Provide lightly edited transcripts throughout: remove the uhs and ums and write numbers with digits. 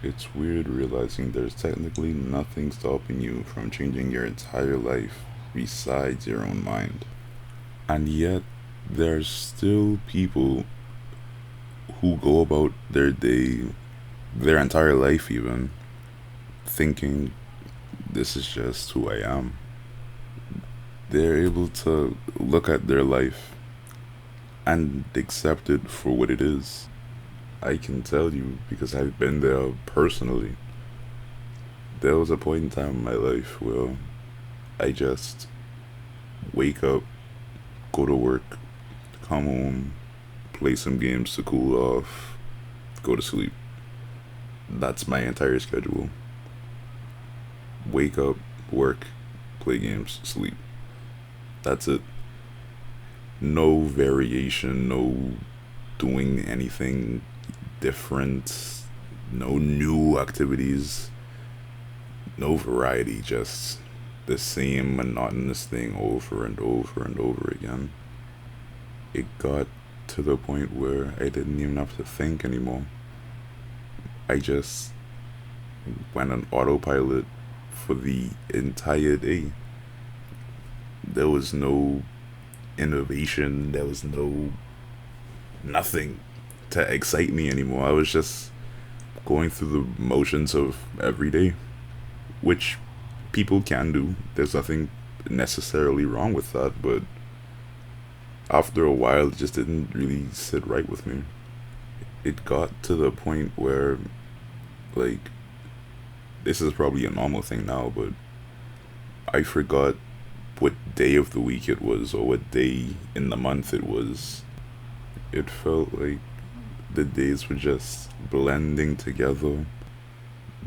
It's weird realizing there's technically nothing stopping you from changing your entire life besides your own mind. And yet, there's still people who go about their day, their entire life even, thinking this is just who I am. They're able to look at their life and accept it for what it is. I can tell you because I've been there personally. There was a point in time in my life where I just wake up, go to work, come home, play some games to cool off, go to sleep. That's my entire schedule. Wake up, work, play games, sleep. That's it. No variation, no doing anything different, no new activities, no variety, just the same monotonous thing over and over and over again. It got to the point where I didn't even have to think anymore. I just went on autopilot for the entire day. There was no innovation, there was no nothing to excite me anymore. I was just going through the motions of every day, which people can do. There's nothing necessarily wrong with that, but after a while, it just didn't really sit right with me. It got to the point where, like, this is probably a normal thing now, but I forgot what day of the week it was or what day in the month it was. It felt like the days were just blending together,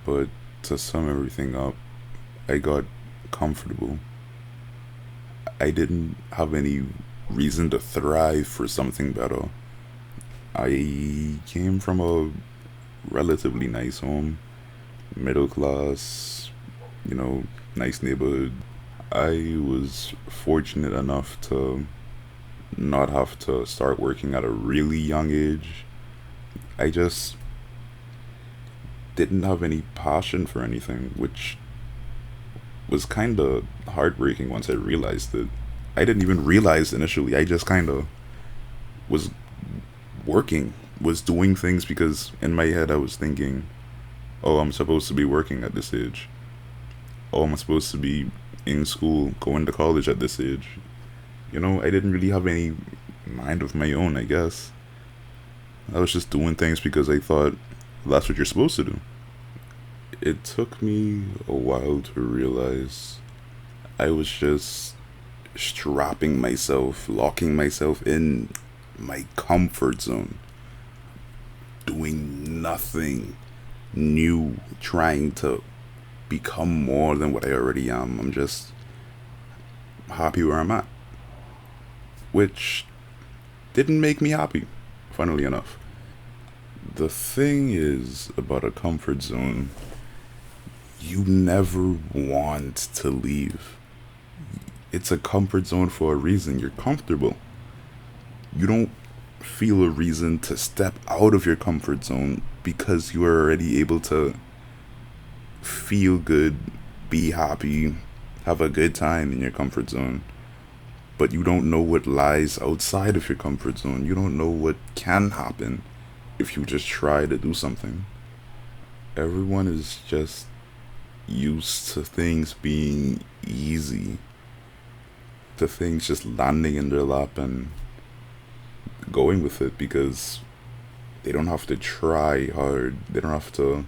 but to sum everything up, I got comfortable. I didn't have any reason to thrive for something better. I came from a relatively nice home, middle class, you know, nice neighborhood. I was fortunate enough to not have to start working at a really young age. I just didn't have any passion for anything, which was kind of heartbreaking once I realized it. I didn't even realize initially. I just kind of was working, was doing things because in my head I was thinking, oh, I'm supposed to be working at this age. Oh, I'm supposed to be in school, going to college at this age. You know, I didn't really have any mind of my own, I guess. I was just doing things because I thought that's what you're supposed to do. It took me a while to realize I was just strapping myself, locking myself in my comfort zone, doing nothing new, trying to become more than what I already am. I'm just happy where I'm at, which didn't make me happy, funnily enough. The thing is about a comfort zone, you never want to leave. It's a comfort zone for a reason. You're comfortable. You don't feel a reason to step out of your comfort zone because you are already able to feel good, be happy, have a good time in your comfort zone. But you don't know what lies outside of your comfort zone. You don't know what can happen if you just try to do something. Everyone is just used to things being easy, to things just landing in their lap and going with it because they don't have to try hard. They don't have to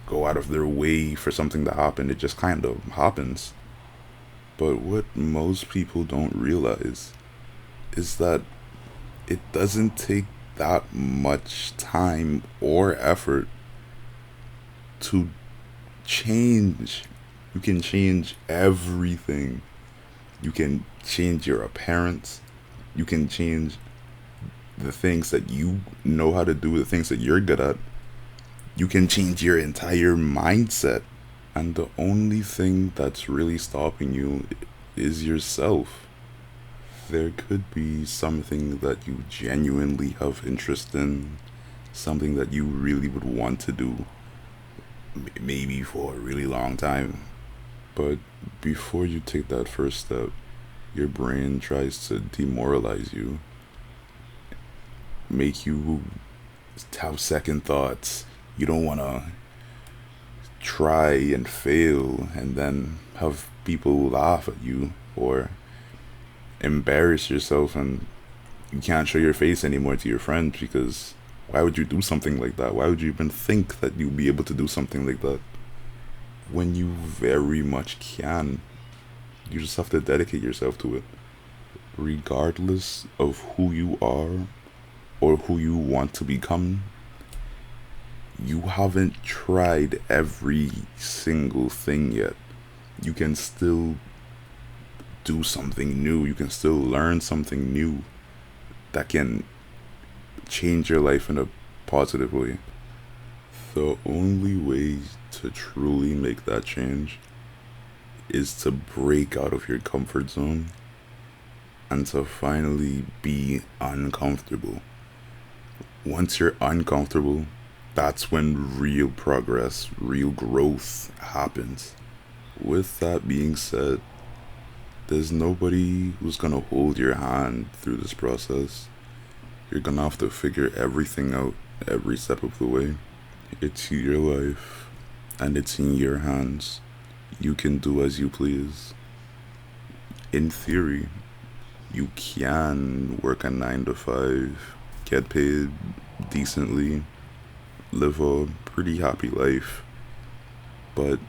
go out of their way for something to happen. It just kind of happens. But what most people don't realize is that it doesn't take that much time or effort to change. You can change everything. You can change your appearance. You can change the things that you know how to do, the things that you're good at. You can change your entire mindset. And the only thing that's really stopping you is yourself. There could be something that you genuinely have interest in, something that you really would want to do, maybe for a really long time. But before you take that first step, your brain tries to demoralize you, make you have second thoughts. You don't want to try and fail and then have people laugh at you or embarrass yourself and you can't show your face anymore to your friends because why would you do something like that? Why would you even think that you'd be able to do something like that when you very much can? You just have to dedicate yourself to it. Regardless of who you are or who you want to become, you haven't tried every single thing yet. You can still do something new. You can still learn something new that can change your life in a positive way. The only way to truly make that change is to break out of your comfort zone and to finally be uncomfortable. Once you're uncomfortable, that's when real progress, real growth happens. With that being said, there's nobody who's gonna hold your hand through this process. You're gonna have to figure everything out every step of the way. It's your life, and it's in your hands. You can do as you please. In theory, you can work a 9 to 5, get paid decently, live a pretty happy life. But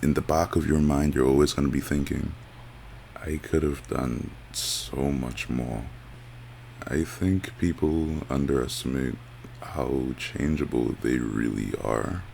in the back of your mind, you're always going to be thinking, I could have done so much more. I think people underestimate how changeable they really are.